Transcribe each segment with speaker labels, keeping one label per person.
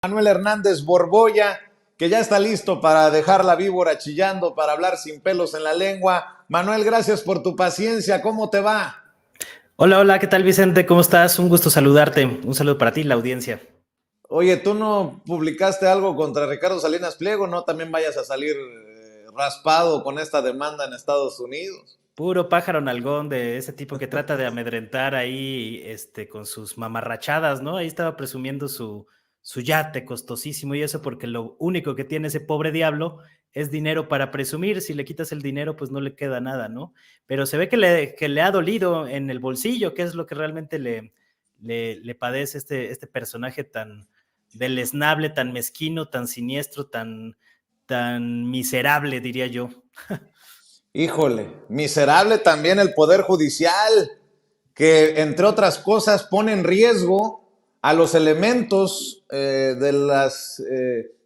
Speaker 1: Manuel Hernández Borbolla, que ya está listo para dejar la víbora chillando, para hablar sin pelos en la lengua. Manuel, gracias por tu paciencia. ¿Cómo te va?
Speaker 2: Hola, hola, ¿qué tal Vicente? ¿Cómo estás? Un gusto saludarte. Un saludo para ti, la audiencia.
Speaker 1: Oye, ¿tú no publicaste algo contra Ricardo Salinas Pliego? ¿No también vayas a salir raspado con esta demanda en Estados Unidos?
Speaker 2: Puro pájaro nalgón de ese tipo que trata de amedrentar ahí, con sus mamarrachadas, ¿no? Ahí estaba presumiendo su yate costosísimo y eso porque lo único que tiene ese pobre diablo es dinero para presumir. Si le quitas el dinero, pues no le queda nada, ¿no? Pero se ve que le ha dolido en el bolsillo, que es lo que realmente le padece este personaje tan deleznable, tan mezquino, tan siniestro, tan miserable, diría yo.
Speaker 1: Híjole, miserable también el Poder Judicial, que entre otras cosas pone en riesgo a los elementos de las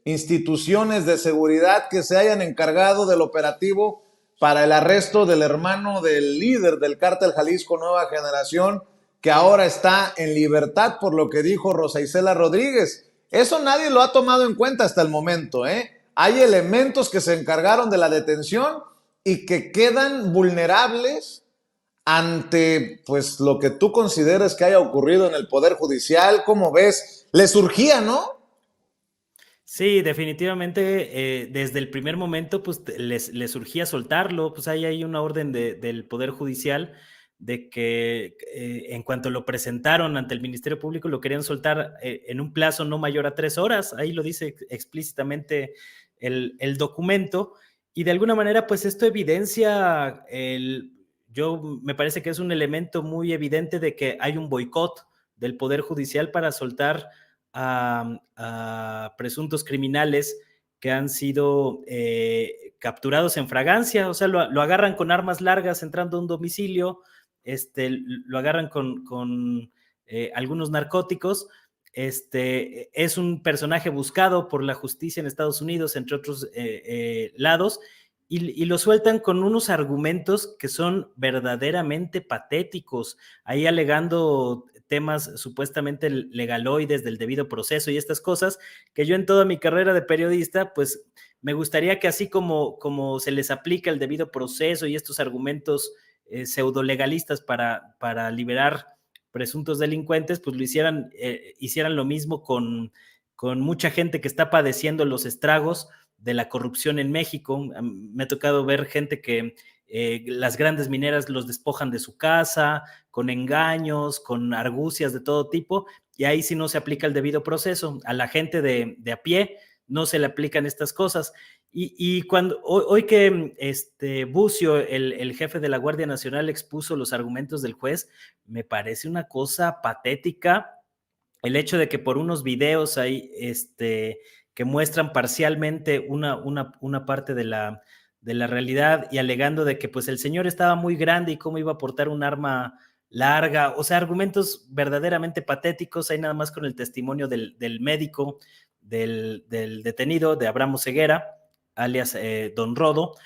Speaker 1: instituciones de seguridad que se hayan encargado del operativo para el arresto del hermano del líder del cártel Jalisco Nueva Generación, que ahora está en libertad por lo que dijo Rosa Isela Rodríguez. Eso nadie lo ha tomado en cuenta hasta el momento, ¿eh? Hay elementos que se encargaron de la detención y que quedan vulnerables ante pues lo que tú consideres que haya ocurrido en el Poder Judicial. ¿Cómo ves? Le surgía, ¿no?
Speaker 2: Sí, definitivamente, desde el primer momento, pues les surgía soltarlo, pues ahí hay una orden del Poder Judicial de que en cuanto lo presentaron ante el Ministerio Público lo querían soltar en un plazo no mayor a 3 horas, ahí lo dice explícitamente el documento, y de alguna manera, pues esto evidencia, yo me parece que es un elemento muy evidente de que hay un boicot del Poder Judicial para soltar a presuntos criminales que han sido capturados en fragancia, o sea, lo agarran con armas largas entrando a un domicilio, lo agarran con algunos narcóticos. Es un personaje buscado por la justicia en Estados Unidos, entre otros lados, y lo sueltan con unos argumentos que son verdaderamente patéticos, ahí alegando temas supuestamente legaloides del debido proceso y estas cosas, que yo en toda mi carrera de periodista, pues me gustaría que así como se les aplica el debido proceso y estos argumentos pseudolegalistas para liberar presuntos delincuentes, pues hicieran lo mismo con mucha gente que está padeciendo los estragos de la corrupción en México. Me ha tocado ver gente que las grandes mineras los despojan de su casa, con engaños, con argucias de todo tipo, y ahí sí no se aplica el debido proceso. A la gente de a pie no se le aplican estas cosas. Y cuando hoy que Bucio, el jefe de la Guardia Nacional, expuso los argumentos del juez, me parece una cosa patética el hecho de que por unos videos ahí, que muestran parcialmente una parte de la realidad y alegando de que pues el señor estaba muy grande y cómo iba a portar un arma larga, o sea, argumentos verdaderamente patéticos, ahí nada más con el testimonio del médico, del detenido, de Abraham Ceguera, alias Don Rodo.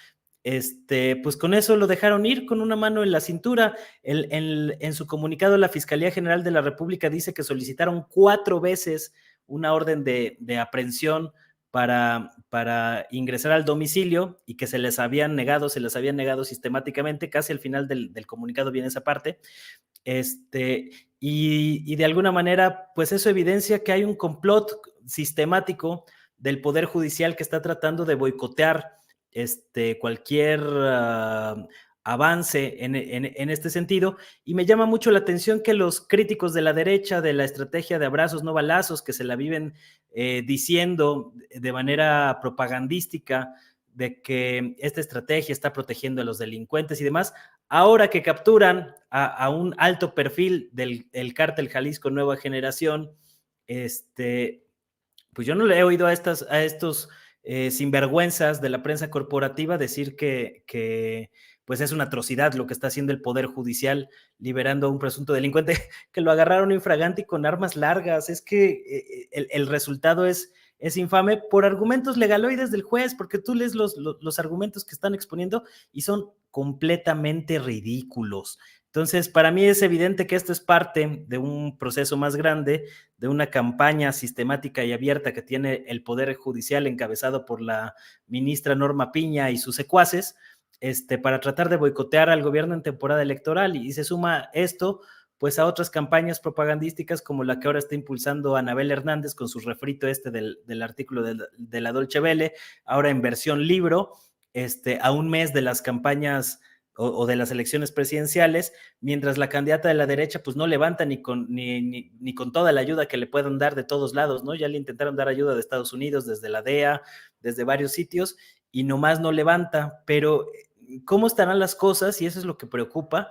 Speaker 2: Pues con eso lo dejaron ir con una mano en la cintura. En su comunicado, la Fiscalía General de la República dice que solicitaron 4 veces una orden de aprehensión para ingresar al domicilio y que se les habían negado sistemáticamente. Casi al final del comunicado viene esa parte. Y de alguna manera, pues eso evidencia que hay un complot sistemático del Poder Judicial que está tratando de boicotear cualquier avance en este sentido, y me llama mucho la atención que los críticos de la derecha de la estrategia de abrazos no balazos, que se la viven diciendo de manera propagandística de que esta estrategia está protegiendo a los delincuentes y demás, ahora que capturan a un alto perfil del cártel Jalisco Nueva Generación, pues yo no le he oído a estos sinvergüenzas de la prensa corporativa decir que pues es una atrocidad lo que está haciendo el Poder Judicial liberando a un presunto delincuente que lo agarraron infragante y con armas largas. Es que el resultado es infame por argumentos legaloides del juez, porque tú lees los argumentos que están exponiendo y son completamente ridículos. Entonces, para mí es evidente que esto es parte de un proceso más grande, de una campaña sistemática y abierta que tiene el Poder Judicial encabezado por la ministra Norma Piña y sus secuaces, para tratar de boicotear al gobierno en temporada electoral, y se suma esto pues a otras campañas propagandísticas como la que ahora está impulsando Anabel Hernández con su refrito del artículo de la Dolce Vele, ahora en versión libro, a un mes de las campañas o de las elecciones presidenciales, mientras la candidata de la derecha pues no levanta ni con toda la ayuda que le puedan dar de todos lados, ¿no? Ya le intentaron dar ayuda de Estados Unidos, desde la DEA, desde varios sitios, y nomás no levanta, pero ¿cómo estarán las cosas? Y eso es lo que preocupa,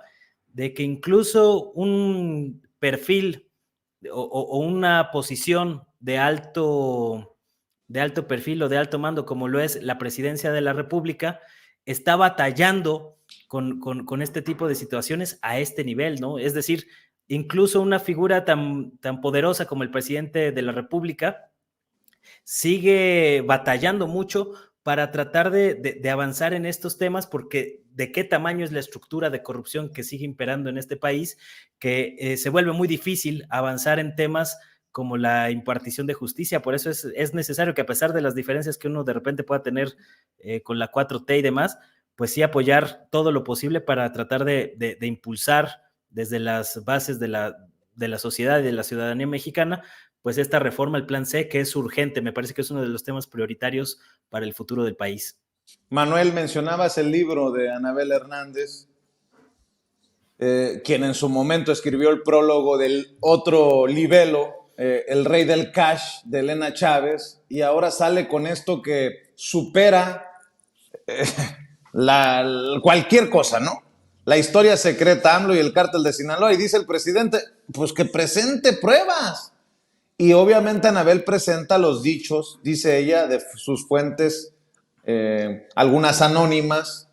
Speaker 2: de que incluso un perfil o una posición de alto perfil o de alto mando, como lo es la presidencia de la República, está batallando con este tipo de situaciones a este nivel, ¿no? Es decir, incluso una figura tan poderosa como el presidente de la República sigue batallando mucho para tratar de avanzar en estos temas, porque de qué tamaño es la estructura de corrupción que sigue imperando en este país, que se vuelve muy difícil avanzar en temas como la impartición de justicia. Por eso es necesario que, a pesar de las diferencias que uno de repente pueda tener con la 4T y demás, pues sí apoyar todo lo posible para tratar de impulsar desde las bases de la sociedad y de la ciudadanía mexicana pues esta reforma, el plan C, que es urgente. Me parece que es uno de los temas prioritarios para el futuro del país.
Speaker 1: Manuel, mencionabas el libro de Anabel Hernández, quien en su momento escribió el prólogo del otro libelo, El Rey del Cash, de Elena Chávez, y ahora sale con esto que supera eh, cualquier cosa, ¿no? La historia secreta AMLO y el cártel de Sinaloa, y dice el presidente, pues que presente pruebas. Y obviamente Anabel presenta los dichos, dice ella, de sus fuentes, algunas anónimas,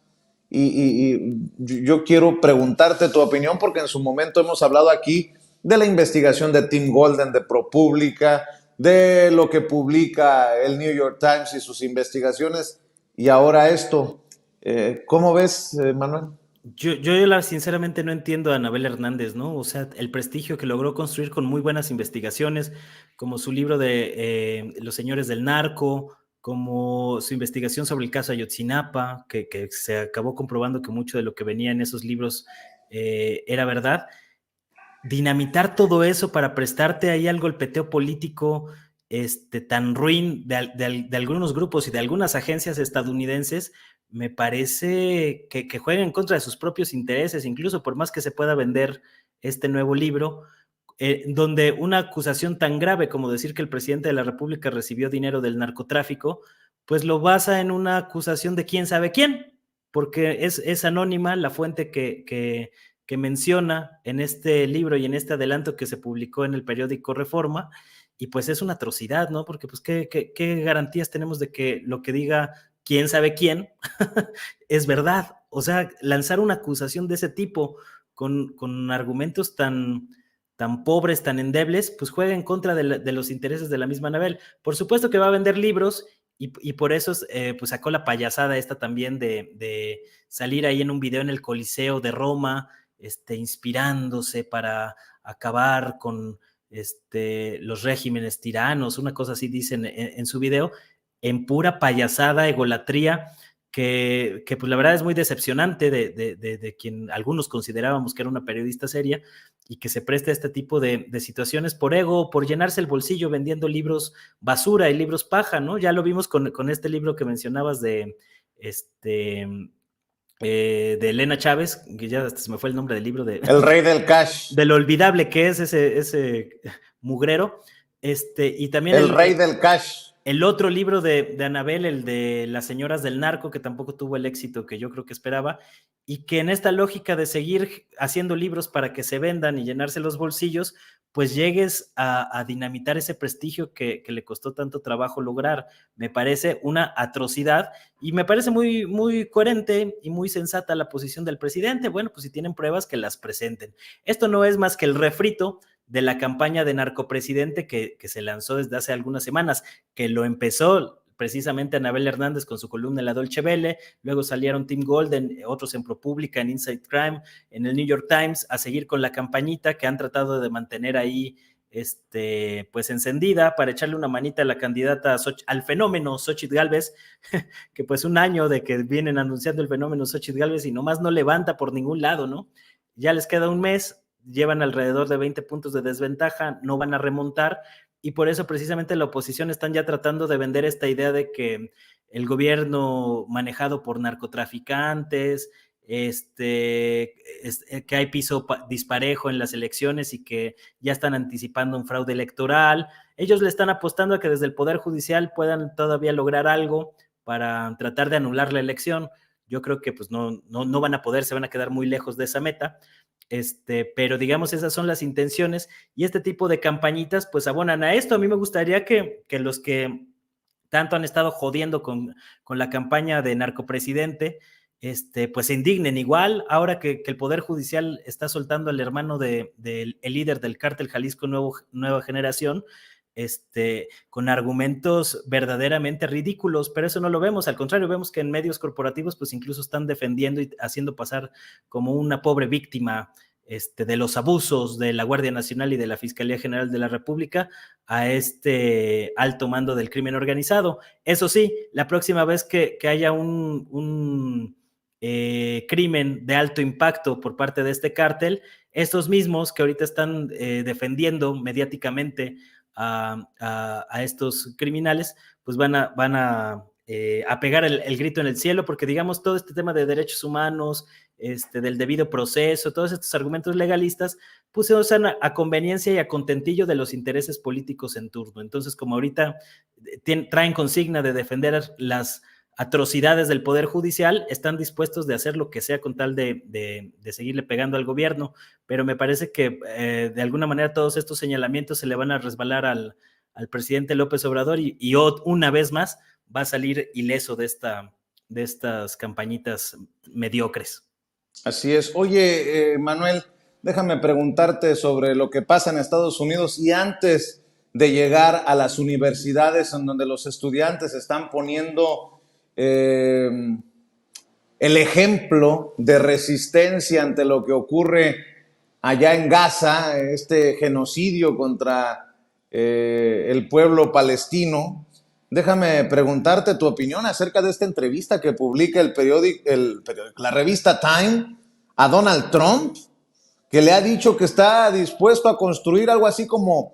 Speaker 1: y yo quiero preguntarte tu opinión, porque en su momento hemos hablado aquí de la investigación de Tim Golden de ProPublica, de lo que publica el New York Times y sus investigaciones, y ahora esto. ¿Cómo ves, Manuel?
Speaker 2: Yo sinceramente no entiendo a Anabel Hernández, ¿no? O sea, el prestigio que logró construir con muy buenas investigaciones, como su libro de Los Señores del Narco, como su investigación sobre el caso Ayotzinapa, que se acabó comprobando que mucho de lo que venía en esos libros era verdad. Dinamitar todo eso para prestarte ahí al golpeteo político tan ruin de algunos grupos y de algunas agencias estadounidenses, me parece que juega en contra de sus propios intereses, incluso por más que se pueda vender este nuevo libro, donde una acusación tan grave como decir que el presidente de la República recibió dinero del narcotráfico, pues lo basa en una acusación de quién sabe quién, porque es anónima la fuente que menciona en este libro y en este adelanto que se publicó en el periódico Reforma, y pues es una atrocidad, ¿no? Porque pues qué garantías tenemos de que lo que diga quién sabe quién es verdad. O sea, lanzar una acusación de ese tipo con argumentos tan pobres, tan endebles, pues juega en contra de los intereses de la misma Anabel. Por supuesto que va a vender libros, y por eso pues sacó la payasada esta también de salir ahí en un video en el Coliseo de Roma, inspirándose para acabar con los regímenes tiranos, una cosa así dicen en su video, en pura payasada, egolatría, que pues la verdad es muy decepcionante de quien algunos considerábamos que era una periodista seria, y que se preste a este tipo de situaciones por ego, por llenarse el bolsillo vendiendo libros basura y libros paja, ¿no? Ya lo vimos con este libro que mencionabas de Elena Chávez, que ya se me fue el nombre del libro,
Speaker 1: El Rey del Cash.
Speaker 2: de lo olvidable que es ese mugrero, y también
Speaker 1: El Rey del Cash.
Speaker 2: el otro libro de Anabel, el de Las Señoras del Narco, que tampoco tuvo el éxito que yo creo que esperaba, y que en esta lógica de seguir haciendo libros para que se vendan y llenarse los bolsillos, pues llegues a dinamitar ese prestigio que le costó tanto trabajo lograr. Me parece una atrocidad, y me parece muy, muy coherente y muy sensata la posición del presidente. Bueno, pues si tienen pruebas, que las presenten. Esto no es más que el refrito de la campaña de narcopresidente que se lanzó desde hace algunas semanas, que lo empezó precisamente Anabel Hernández con su columna en la Dolce Vele, luego salieron Tim Golden, otros en ProPublica, en Inside Crime, en el New York Times, a seguir con la campañita que han tratado de mantener ahí pues encendida para echarle una manita a la candidata al fenómeno Xóchitl Gálvez, que pues un año de que vienen anunciando el fenómeno Xóchitl Gálvez y nomás no levanta por ningún lado, ¿no? Ya les queda un mes, llevan alrededor de 20 puntos de desventaja, no van a remontar, y por eso precisamente la oposición están ya tratando de vender esta idea de que el gobierno manejado por narcotraficantes, que hay piso disparejo en las elecciones y que ya están anticipando un fraude electoral. Ellos le están apostando a que desde el Poder Judicial puedan todavía lograr algo para tratar de anular la elección. Yo creo que pues no van a poder, se van a quedar muy lejos de esa meta. Pero digamos, esas son las intenciones y este tipo de campañitas pues abonan a esto. A mí me gustaría que los que tanto han estado jodiendo con la campaña de narcopresidente, pues se indignen igual, ahora que el Poder Judicial está soltando al hermano del líder del cártel Jalisco Nueva Generación, con argumentos verdaderamente ridículos, pero eso no lo vemos, al contrario, vemos que en medios corporativos pues incluso están defendiendo y haciendo pasar como una pobre víctima de los abusos de la Guardia Nacional y de la Fiscalía General de la República a este alto mando del crimen organizado. Eso sí, la próxima vez que haya un crimen de alto impacto por parte de este cártel, estos mismos que ahorita están defendiendo mediáticamente a estos criminales, pues van a pegar el grito en el cielo, porque digamos todo este tema de derechos humanos, del debido proceso, todos estos argumentos legalistas, pues se usan a conveniencia y a contentillo de los intereses políticos en turno. Entonces, como ahorita traen consigna de defender las atrocidades del Poder Judicial, están dispuestos de hacer lo que sea con tal de seguirle pegando al gobierno, pero me parece que de alguna manera todos estos señalamientos se le van a resbalar al presidente López Obrador y una vez más va a salir ileso de estas campañitas mediocres.
Speaker 1: Así es. Oye, Manuel, déjame preguntarte sobre lo que pasa en Estados Unidos y antes de llegar a las universidades en donde los estudiantes están poniendo el ejemplo de resistencia ante lo que ocurre allá en Gaza, este genocidio contra el pueblo palestino. Déjame preguntarte tu opinión acerca de esta entrevista que publica la revista Time a Donald Trump, que le ha dicho que está dispuesto a construir algo así como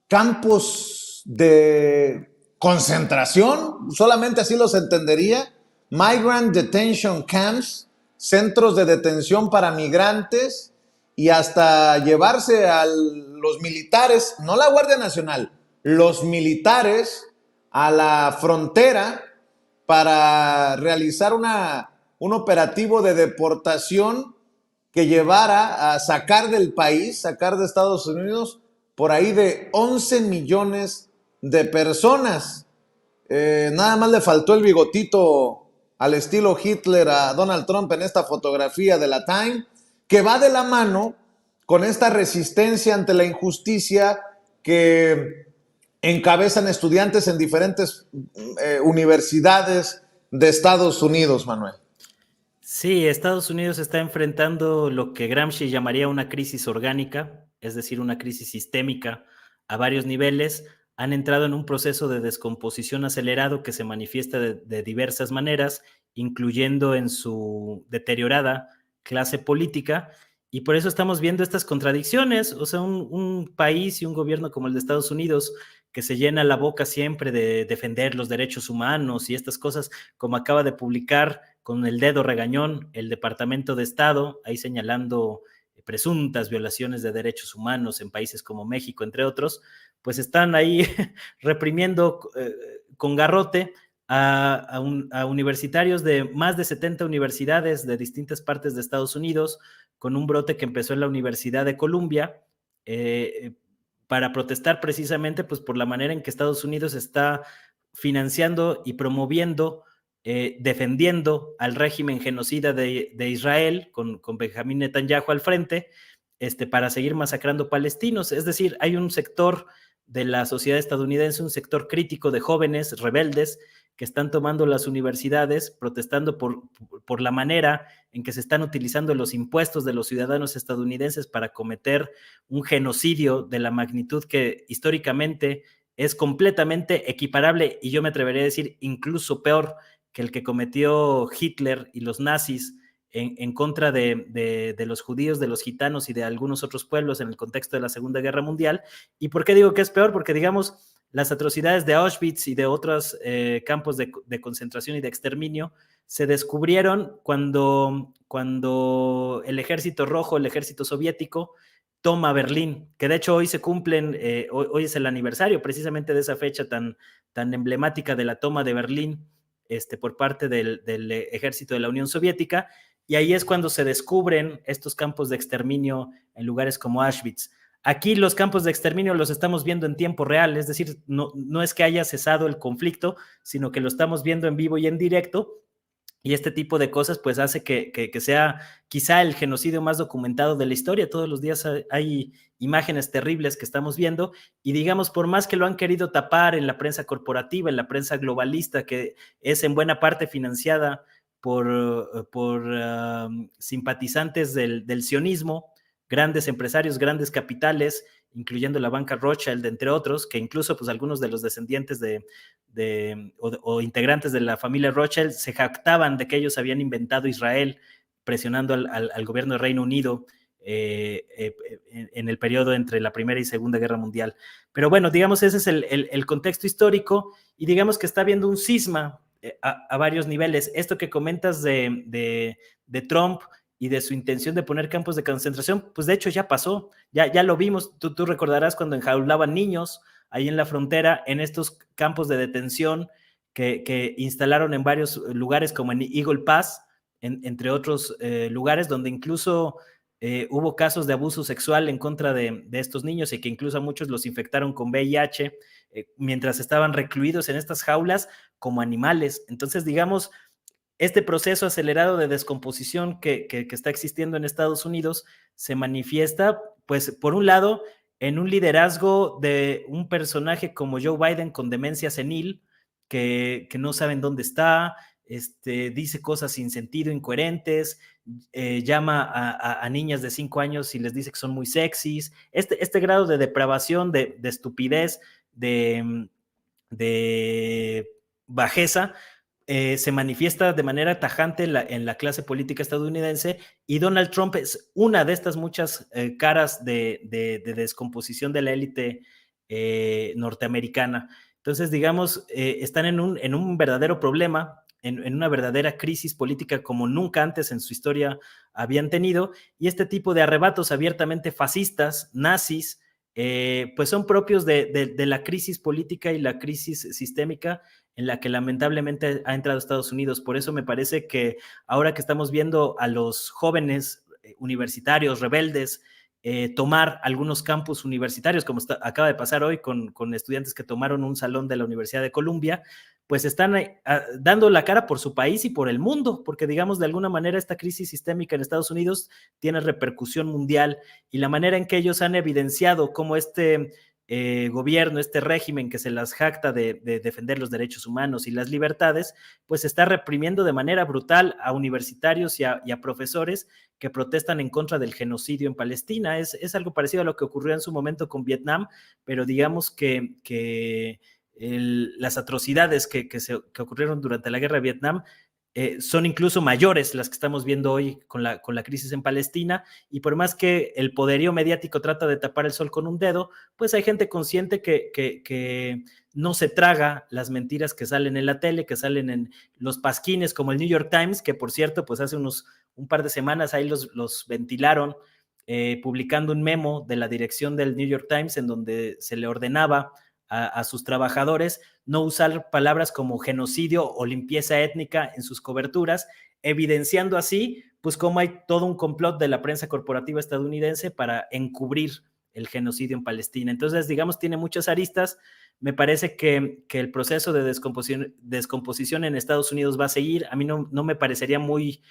Speaker 1: campos de concentración, solamente así los entendería, migrant detention camps, centros de detención para migrantes y hasta llevarse a los militares, no la Guardia Nacional, los militares a la frontera para realizar un operativo de deportación que llevara a sacar del país, sacar de Estados Unidos, por ahí de 11 millones de personas. Nada más le faltó el bigotito al estilo Hitler a Donald Trump en esta fotografía de la Time, que va de la mano con esta resistencia ante la injusticia que encabezan estudiantes en diferentes universidades de Estados Unidos, Manuel.
Speaker 2: Sí, Estados Unidos está enfrentando lo que Gramsci llamaría una crisis orgánica, es decir, una crisis sistémica a varios niveles. Han entrado en un proceso de descomposición acelerado que se manifiesta de diversas maneras, incluyendo en su deteriorada clase política, y por eso estamos viendo estas contradicciones. O sea, un país y un gobierno como el de Estados Unidos, que se llena la boca siempre de defender los derechos humanos y estas cosas, como acaba de publicar con el dedo regañón el Departamento de Estado, ahí señalando presuntas violaciones de derechos humanos en países como México, entre otros, pues están ahí reprimiendo con garrote a universitarios de más de 70 universidades de distintas partes de Estados Unidos, con un brote que empezó en la Universidad de Columbia, para protestar precisamente pues, por la manera en que Estados Unidos está financiando y promoviendo, defendiendo al régimen genocida de Israel, con Benjamín Netanyahu al frente, para seguir masacrando palestinos. Es decir, hay un sector de la sociedad estadounidense, un sector crítico de jóvenes rebeldes que están tomando las universidades, protestando por la manera en que se están utilizando los impuestos de los ciudadanos estadounidenses para cometer un genocidio de la magnitud que históricamente es completamente equiparable, y yo me atrevería a decir incluso peor que el que cometió Hitler y los nazis en contra de los judíos, de los gitanos y de algunos otros pueblos en el contexto de la Segunda Guerra Mundial. ¿Y por qué digo que es peor? Porque, digamos, las atrocidades de Auschwitz y de otros campos de concentración y de exterminio se descubrieron cuando el Ejército Rojo, el Ejército Soviético, toma Berlín, que de hecho hoy se cumplen, hoy es el aniversario precisamente de esa fecha tan emblemática de la toma de Berlín por parte del ejército de la Unión Soviética, y ahí es cuando se descubren estos campos de exterminio en lugares como Auschwitz. Aquí los campos de exterminio los estamos viendo en tiempo real, es decir, no es que haya cesado el conflicto, sino que lo estamos viendo en vivo y en directo, y este tipo de cosas pues hace que sea quizá el genocidio más documentado de la historia. Todos los días hay imágenes terribles que estamos viendo, y digamos, por más que lo han querido tapar en la prensa corporativa, en la prensa globalista, que es en buena parte financiada por simpatizantes del sionismo, grandes empresarios, grandes capitales, incluyendo la banca Rothschild, entre otros, que incluso pues algunos de los descendientes o integrantes de la familia Rothschild se jactaban de que ellos habían inventado Israel, presionando al gobierno del Reino Unido en el periodo entre la Primera y Segunda Guerra Mundial. Pero bueno, digamos, ese es el contexto histórico, y digamos que está habiendo un cisma a varios niveles. Esto que comentas de Trump y de su intención de poner campos de concentración, pues de hecho ya pasó, ya lo vimos. Tú recordarás cuando enjaulaban niños ahí en la frontera, en estos campos de detención que instalaron en varios lugares, como en Eagle Pass, entre otros lugares, donde incluso hubo casos de abuso sexual en contra de estos niños, y que incluso a muchos los infectaron con VIH mientras estaban recluidos en estas jaulas como animales. Entonces, digamos, este proceso acelerado de descomposición que está existiendo en Estados Unidos se manifiesta, pues, por un lado, en un liderazgo de un personaje como Joe Biden con demencia senil, que no saben dónde está, dice cosas sin sentido, incoherentes, llama a niñas de 5 años y les dice que son muy sexys. Este grado de depravación, de estupidez, de bajeza, se manifiesta de manera tajante en la clase política estadounidense, y Donald Trump es una de estas muchas caras de descomposición de la élite norteamericana. Entonces, digamos, están en un verdadero problema, en una verdadera crisis política como nunca antes en su historia habían tenido, y este tipo de arrebatos abiertamente fascistas, nazis, pues son propios de la crisis política y la crisis sistémica en la que lamentablemente ha entrado Estados Unidos. Por eso me parece que ahora que estamos viendo a los jóvenes universitarios rebeldes tomar algunos campus universitarios, como acaba de pasar hoy con estudiantes que tomaron un salón de la Universidad de Columbia, pues están dando la cara por su país y por el mundo, porque digamos, de alguna manera esta crisis sistémica en Estados Unidos tiene repercusión mundial, y la manera en que ellos han evidenciado cómo gobierno, este régimen que se las jacta de defender los derechos humanos y las libertades, pues está reprimiendo de manera brutal a universitarios y a profesores que protestan en contra del genocidio en Palestina. Es algo parecido a lo que ocurrió en su momento con Vietnam, pero digamos que las atrocidades que ocurrieron durante la guerra de Vietnam son incluso mayores las que estamos viendo hoy con la crisis en Palestina, y por más que el poderío mediático trata de tapar el sol con un dedo, pues hay gente consciente que no se traga las mentiras que salen en la tele, que salen en los pasquines como el New York Times, que por cierto, pues hace un par de semanas ahí los ventilaron, publicando un memo de la dirección del New York Times en donde se le ordenaba a sus trabajadores no usar palabras como genocidio o limpieza étnica en sus coberturas, evidenciando así pues cómo hay todo un complot de la prensa corporativa estadounidense para encubrir el genocidio en Palestina. Entonces, digamos, tiene muchas aristas. Me parece que el proceso de descomposición en Estados Unidos va a seguir. A mí no me parecería muy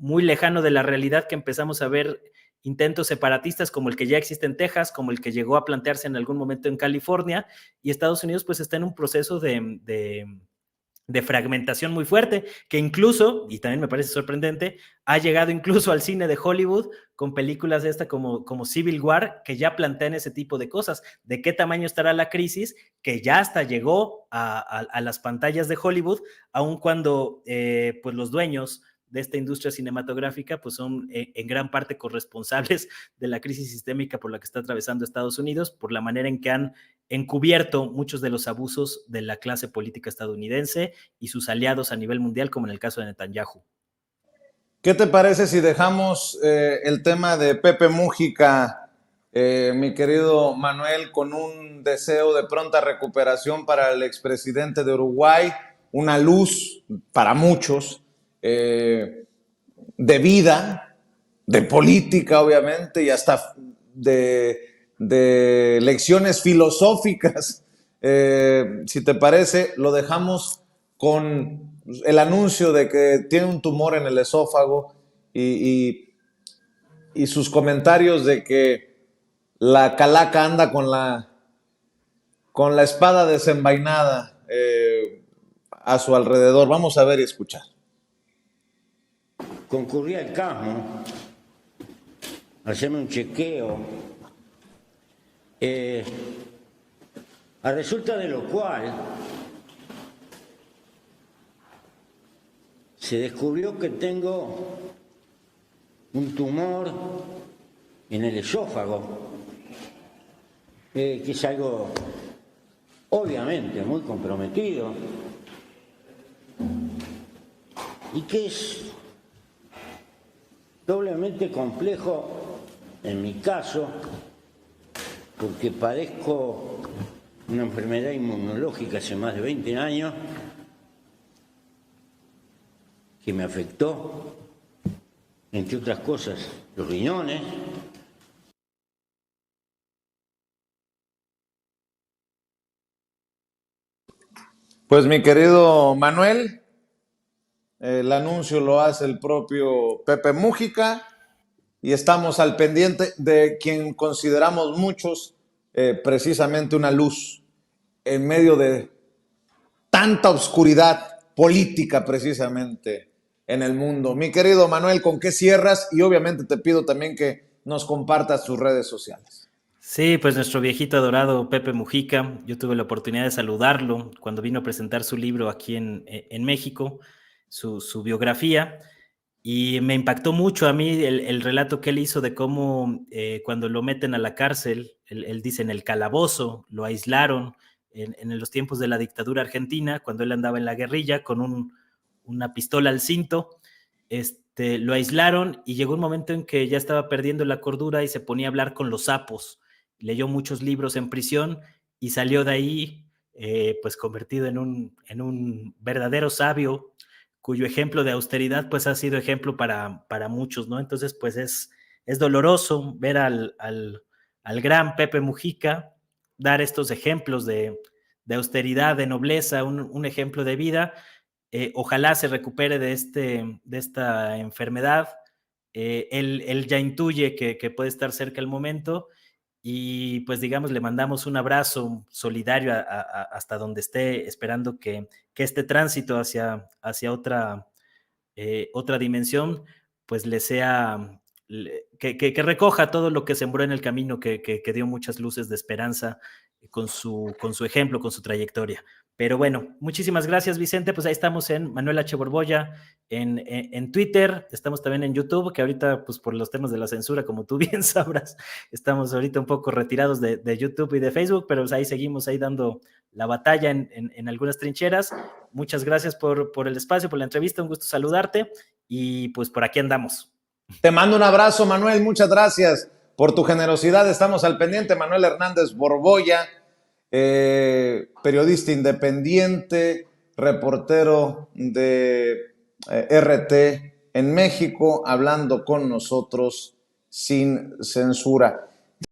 Speaker 2: lejano de la realidad que empezamos a ver intentos separatistas como el que ya existe en Texas, como el que llegó a plantearse en algún momento en California, y Estados Unidos pues está en un proceso de fragmentación muy fuerte, que incluso, y también me parece sorprendente, ha llegado incluso al cine de Hollywood con películas de esta como Civil War, que ya plantean ese tipo de cosas. ¿De qué tamaño estará la crisis? Que ya hasta llegó a las pantallas de Hollywood, aun cuando pues los dueños de esta industria cinematográfica pues son en gran parte corresponsables de la crisis sistémica por la que está atravesando Estados Unidos, por la manera en que han encubierto muchos de los abusos de la clase política estadounidense y sus aliados a nivel mundial, como en el caso de Netanyahu.
Speaker 1: ¿Qué te parece si dejamos el tema de Pepe Mújica, mi querido Manuel, con un deseo de pronta recuperación para el expresidente de Uruguay, una luz para muchos, de vida, de política, obviamente, y hasta de lecciones filosóficas? Si te parece, lo dejamos con el anuncio de que tiene un tumor en el esófago y sus comentarios de que la calaca anda con la espada desenvainada a su alrededor. Vamos a ver y escuchar.
Speaker 3: Concurrí al CASMO a hacerme un chequeo, a resulta de lo cual se descubrió que tengo un tumor en el esófago, que es algo obviamente muy comprometido y que es doblemente complejo en mi caso, porque padezco una enfermedad inmunológica hace más de 20 años que me afectó, entre otras cosas, los riñones.
Speaker 1: Pues mi querido Manuel, el anuncio lo hace el propio Pepe Mújica y estamos al pendiente de quien consideramos muchos precisamente una luz en medio de tanta oscuridad política precisamente en el mundo. Mi querido Manuel, ¿con qué cierras? Y obviamente te pido también que nos compartas tus redes sociales.
Speaker 2: Sí, pues nuestro viejito adorado Pepe Mujica, yo tuve la oportunidad de saludarlo cuando vino a presentar su libro aquí en México, su biografía, y me impactó mucho a mí el relato que él hizo de cómo cuando lo meten a la cárcel, él dice en el calabozo, lo aislaron en los tiempos de la dictadura argentina, cuando él andaba en la guerrilla con una pistola al cinto. Lo aislaron y llegó un momento en que ya estaba perdiendo la cordura y se ponía a hablar con los sapos. Leyó muchos libros en prisión y salió de ahí pues convertido en un verdadero sabio, cuyo ejemplo de austeridad pues ha sido ejemplo para muchos, ¿no? Entonces pues es doloroso ver al gran Pepe Mujica dar estos ejemplos de austeridad, de nobleza, un ejemplo de vida. Ojalá se recupere de esta enfermedad. Él ya intuye que puede estar cerca el momento y pues digamos le mandamos un abrazo solidario hasta donde esté, esperando que este tránsito hacia otra dimensión pues le sea, que recoja todo lo que sembró en el camino, que dio muchas luces de esperanza con su ejemplo, con su trayectoria. Pero bueno, muchísimas gracias, Vicente. Pues ahí estamos en Manuel H. Borbolla, en Twitter, estamos también en YouTube, que ahorita, pues por los temas de la censura, como tú bien sabrás, estamos ahorita un poco retirados de YouTube y de Facebook, pero pues ahí seguimos ahí dando la batalla en algunas trincheras. Muchas gracias por el espacio, por la entrevista, un gusto saludarte y pues por aquí andamos.
Speaker 1: Te mando un abrazo, Manuel, muchas gracias por tu generosidad. Estamos al pendiente. Manuel Hernández Borbolla, periodista independiente, reportero de RT en México, hablando con nosotros sin censura.